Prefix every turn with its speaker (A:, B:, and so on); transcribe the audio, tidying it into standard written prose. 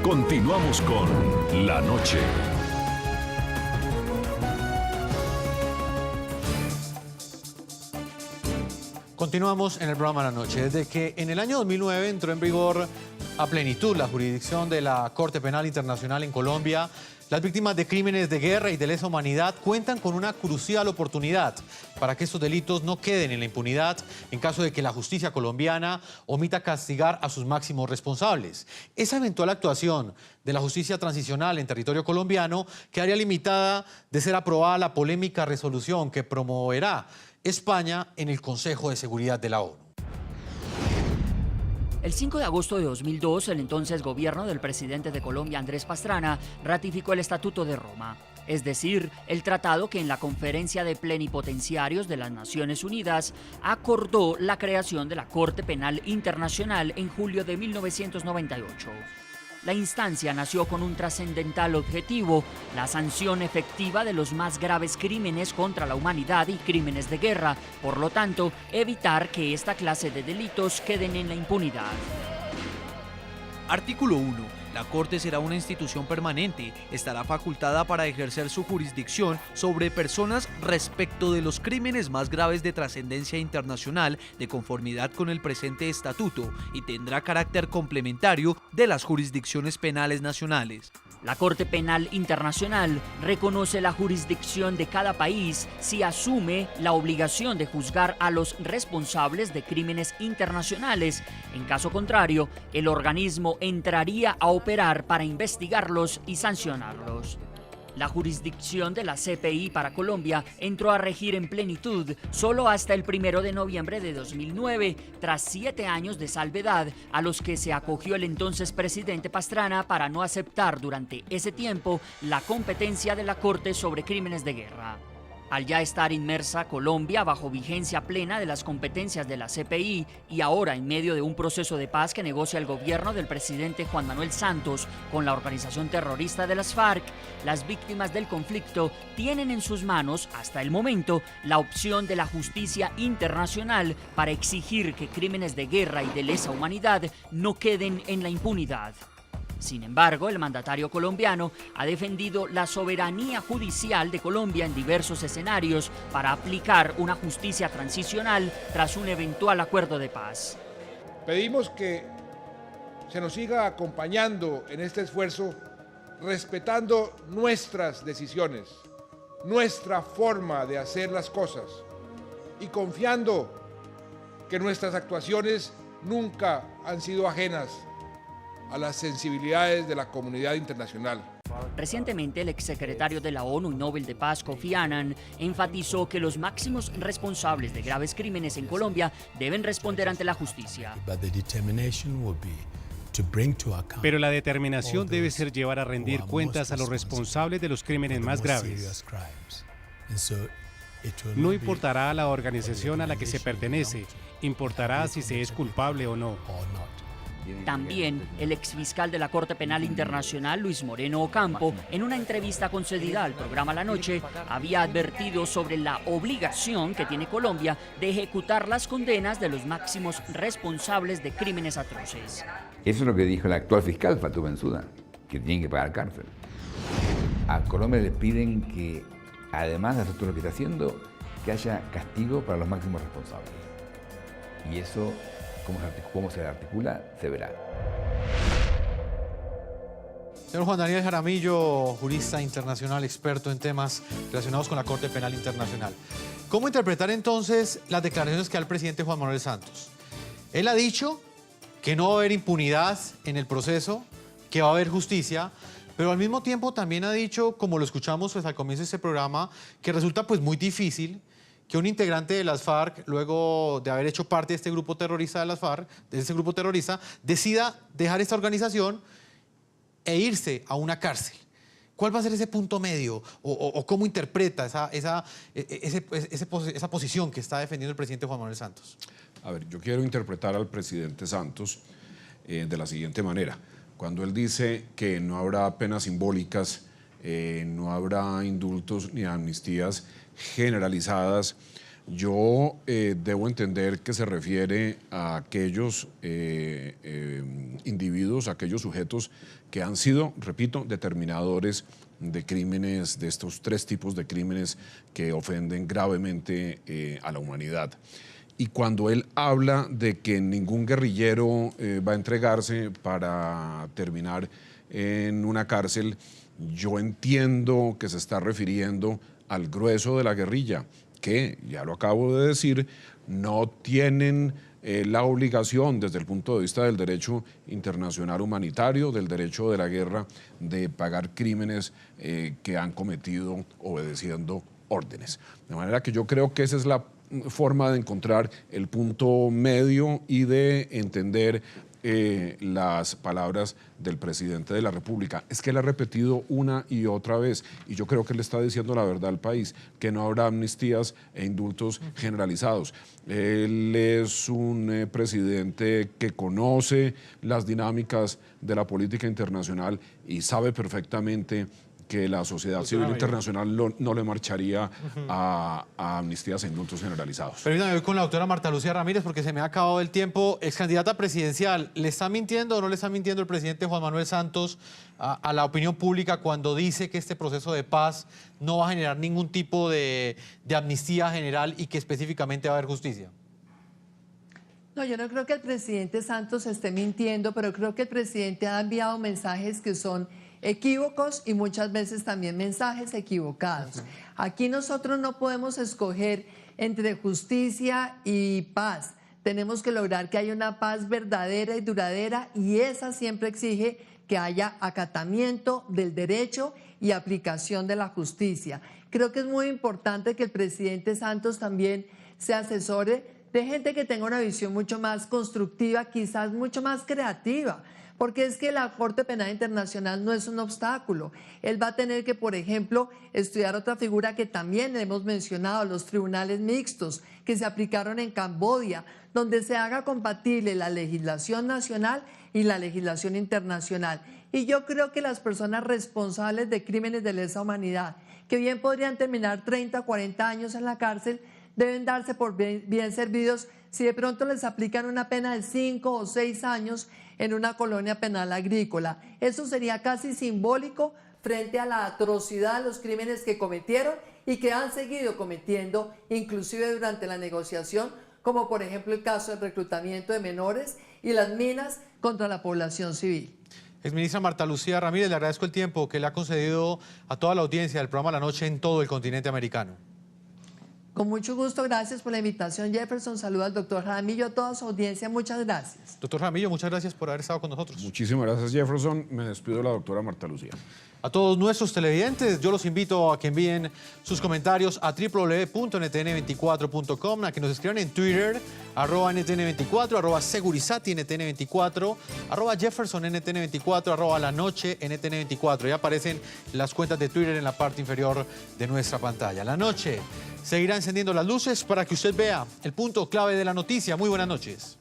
A: Continuamos con La Noche.
B: Continuamos en el programa La Noche. Desde que en el año 2009 entró en vigor a plenitud la jurisdicción de la Corte Penal Internacional en Colombia, las víctimas de crímenes de guerra y de lesa humanidad cuentan con una crucial oportunidad para que estos delitos no queden en la impunidad en caso de que la justicia colombiana omita castigar a sus máximos responsables. Esa eventual actuación de la justicia transicional en territorio colombiano quedaría limitada de ser aprobada la polémica resolución que promoverá España en el Consejo de Seguridad de la ONU.
C: El 5 de agosto de 2002, el entonces gobierno del presidente de Colombia, Andrés Pastrana, ratificó el Estatuto de Roma, es decir, el tratado que en la Conferencia de Plenipotenciarios de las Naciones Unidas acordó la creación de la Corte Penal Internacional en julio de 1998. La instancia nació con un trascendental objetivo, la sanción efectiva de los más graves crímenes contra la humanidad y crímenes de guerra, por lo tanto, evitar que esta clase de delitos queden en la impunidad.
D: Artículo 1. La Corte será una institución permanente, estará facultada para ejercer su jurisdicción sobre personas respecto de los crímenes más graves de trascendencia internacional de conformidad con el presente estatuto y tendrá carácter complementario de las jurisdicciones penales nacionales.
C: La Corte Penal Internacional reconoce la jurisdicción de cada país si asume la obligación de juzgar a los responsables de crímenes internacionales. En caso contrario, el organismo entraría a operar para investigarlos y sancionarlos. La jurisdicción de la CPI para Colombia entró a regir en plenitud solo hasta el 1 de noviembre de 2009, tras 7 años de salvedad a los que se acogió el entonces presidente Pastrana para no aceptar durante ese tiempo la competencia de la Corte sobre crímenes de guerra. Al ya estar inmersa Colombia bajo vigencia plena de las competencias de la CPI y ahora en medio de un proceso de paz que negocia el gobierno del presidente Juan Manuel Santos con la organización terrorista de las FARC, las víctimas del conflicto tienen en sus manos, hasta el momento, la opción de la justicia internacional para exigir que crímenes de guerra y de lesa humanidad no queden en la impunidad. Sin embargo, el mandatario colombiano ha defendido la soberanía judicial de Colombia en diversos escenarios para aplicar una justicia transicional tras un eventual acuerdo de paz.
E: Pedimos que se nos siga acompañando en este esfuerzo, respetando nuestras decisiones, nuestra forma de hacer las cosas y confiando que nuestras actuaciones nunca han sido ajenas a las sensibilidades de la comunidad internacional.
C: Recientemente, el exsecretario de la ONU y Nobel de Paz, Kofi Annan, enfatizó que los máximos responsables de graves crímenes en Colombia deben responder ante la justicia.
F: Pero la determinación debe ser llevar a rendir cuentas a los responsables de los crímenes más graves. No importará a la organización a la que se pertenece, importará si se es culpable o no.
C: También el exfiscal de la Corte Penal Internacional, Luis Moreno Ocampo, en una entrevista concedida al programa La Noche, había advertido sobre la obligación que tiene Colombia de ejecutar las condenas de los máximos responsables de crímenes atroces.
G: Eso es lo que dijo el actual fiscal, Fatou Bensouda, que tienen que pagar cárcel. A Colombia le piden que, además de hacer todo lo que está haciendo, que haya castigo para los máximos responsables. Y eso, cómo se articula, se verá.
B: Señor Juan Daniel Jaramillo, jurista internacional, experto en temas relacionados con la Corte Penal Internacional. ¿Cómo interpretar entonces las declaraciones que da el presidente Juan Manuel Santos? Él ha dicho que no va a haber impunidad en el proceso, que va a haber justicia, pero al mismo tiempo también ha dicho, como lo escuchamos pues, al comienzo de este programa, que resulta pues muy difícil que un integrante de las FARC, luego de haber hecho parte de este grupo terrorista de las FARC, de este grupo terrorista, decida dejar esta organización e irse a una cárcel. ¿Cuál va a ser ese punto medio? ¿O cómo interpreta esa posición que está defendiendo el presidente Juan Manuel Santos?
H: A ver, yo quiero interpretar al presidente Santos de la siguiente manera. Cuando él dice que no habrá penas simbólicas, no habrá indultos ni amnistías generalizadas, Yo debo entender que se refiere a aquellos individuos, a aquellos sujetos que han sido, repito, determinadores de crímenes, de estos 3 tipos de crímenes que ofenden gravemente a la humanidad. Y cuando él habla de que ningún guerrillero va a entregarse para terminar en una cárcel, yo entiendo que se está refiriendo al grueso de la guerrilla, que, ya lo acabo de decir, no tienen la obligación desde el punto de vista del derecho internacional humanitario, del derecho de la guerra, de pagar crímenes que han cometido obedeciendo órdenes. De manera que yo creo que esa es la forma de encontrar el punto medio y de entender las palabras del presidente de la República. Es que él ha repetido una y otra vez, y yo creo que él le está diciendo la verdad al país, que no habrá amnistías e indultos generalizados. Él es un presidente que conoce las dinámicas de la política internacional y sabe perfectamente que la sociedad civil internacional no le marcharía a amnistías e indultos generalizados.
B: Permítame, voy con la doctora Marta Lucía Ramírez porque se me ha acabado el tiempo. Ex candidata presidencial, ¿le está mintiendo o no le está mintiendo el presidente Juan Manuel Santos a la opinión pública cuando dice que este proceso de paz no va a generar ningún tipo de amnistía general y que específicamente va a haber justicia?
I: No, yo no creo que el presidente Santos esté mintiendo, pero creo que el presidente ha enviado mensajes que son equívocos y muchas veces también mensajes equivocados. Aquí nosotros no podemos escoger entre justicia y paz. Tenemos que lograr que haya una paz verdadera y duradera, y esa siempre exige que haya acatamiento del derecho y aplicación de la justicia. Creo que es muy importante que el presidente Santos también se asesore de gente que tenga una visión mucho más constructiva, quizás mucho más creativa, porque es que la Corte Penal Internacional no es un obstáculo. Él va a tener que, por ejemplo, estudiar otra figura que también hemos mencionado, los tribunales mixtos que se aplicaron en Camboya, donde se haga compatible la legislación nacional y la legislación internacional. Y yo creo que las personas responsables de crímenes de lesa humanidad, que bien podrían terminar 30 o 40 años en la cárcel, deben darse por bien servidos si de pronto les aplican una pena de 5 o 6 años en una colonia penal agrícola. Eso sería casi simbólico frente a la atrocidad de los crímenes que cometieron y que han seguido cometiendo, inclusive durante la negociación, como por ejemplo el caso del reclutamiento de menores y las minas contra la población civil.
B: Exministra Marta Lucía Ramírez, le agradezco el tiempo que le ha concedido a toda la audiencia del programa La Noche en todo el continente americano.
I: Con mucho gusto, gracias por la invitación, Jefferson. Saludos al doctor Jaramillo, a toda su audiencia, muchas gracias.
B: Doctor Jaramillo, muchas gracias por haber estado con nosotros.
H: Muchísimas gracias, Jefferson. Me despido de la doctora Marta Lucía.
B: A todos nuestros televidentes, yo los invito a que envíen sus comentarios a www.ntn24.com, a que nos escriban en Twitter, @ntn24, @segurizati ntn24, @Jefferson ntn24, @La Noche ntn24. Ya aparecen las cuentas de Twitter en la parte inferior de nuestra pantalla. La Noche seguirá encendiendo las luces para que usted vea el punto clave de la noticia. Muy buenas noches.